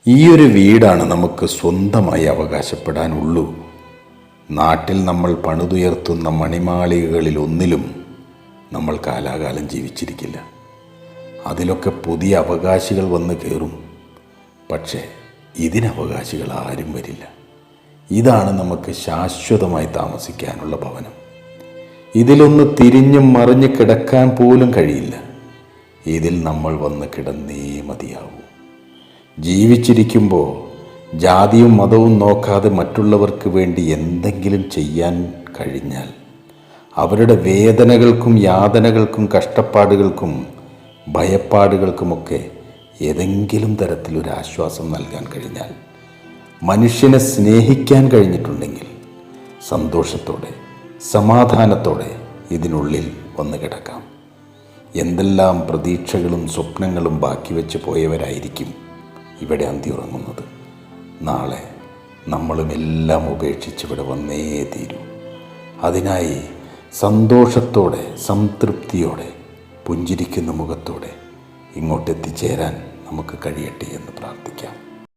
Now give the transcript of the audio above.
ഈയൊരു വീടാണ് നമുക്ക് സ്വന്തമായി അവകാശപ്പെടാനുള്ളൂ. നാട്ടിൽ നമ്മൾ പണിതുയർത്തുന്ന മണിമാളികകളിൽ ഒന്നിലും നമ്മൾ കാലാകാലം ജീവിച്ചിരിക്കില്ല. അതിലൊക്കെ പുതിയ അവകാശികൾ വന്ന് കയറും. പക്ഷേ ഇതിനവകാശികൾ ആരും വരില്ല. ഇതാണ് നമുക്ക് ശാശ്വതമായി താമസിക്കാനുള്ള ഭവനം. ഇതിലൊന്ന് തിരിഞ്ഞും മറിഞ്ഞ് കിടക്കാൻ പോലും കഴിയില്ല. ഇതിൽ നമ്മൾ വന്ന് കിടന്നേ മതിയാവൂ. ജീവിച്ചിരിക്കുമ്പോൾ ജാതിയും മതവും നോക്കാതെ മറ്റുള്ളവർക്ക് വേണ്ടി എന്തെങ്കിലും ചെയ്യാൻ കഴിഞ്ഞാൽ, അവരുടെ വേദനകൾക്കും യാതനകൾക്കും കഷ്ടപ്പാടുകൾക്കും ഭയപ്പാടുകൾക്കുമൊക്കെ ഏതെങ്കിലും തരത്തിലൊരു ആശ്വാസം നൽകാൻ കഴിഞ്ഞാൽ, മനുഷ്യനെ സ്നേഹിക്കാൻ കഴിഞ്ഞിട്ടുണ്ടെങ്കിൽ സന്തോഷത്തോടെ സമാധാനത്തോടെ ഇതിനുള്ളിൽ വന്ന് കിടക്കാം. എന്തെല്ലാം പ്രതീക്ഷകളും സ്വപ്നങ്ങളും ബാക്കി വെച്ച് പോയവരായിരിക്കും ഇവിടെ അന്തിയുറങ്ങുന്നത്. നാളെ നമ്മളും എല്ലാം ഉപേക്ഷിച്ച് ഇവിടെ വന്നേ തീരൂ. അതിനായി സന്തോഷത്തോടെ സംതൃപ്തിയോടെ പുഞ്ചിരിക്കുന്ന മുഖത്തോടെ ഇങ്ങോട്ടെത്തിച്ചേരാൻ നമുക്ക് കഴിയട്ടെ എന്ന് പ്രാർത്ഥിക്കാം.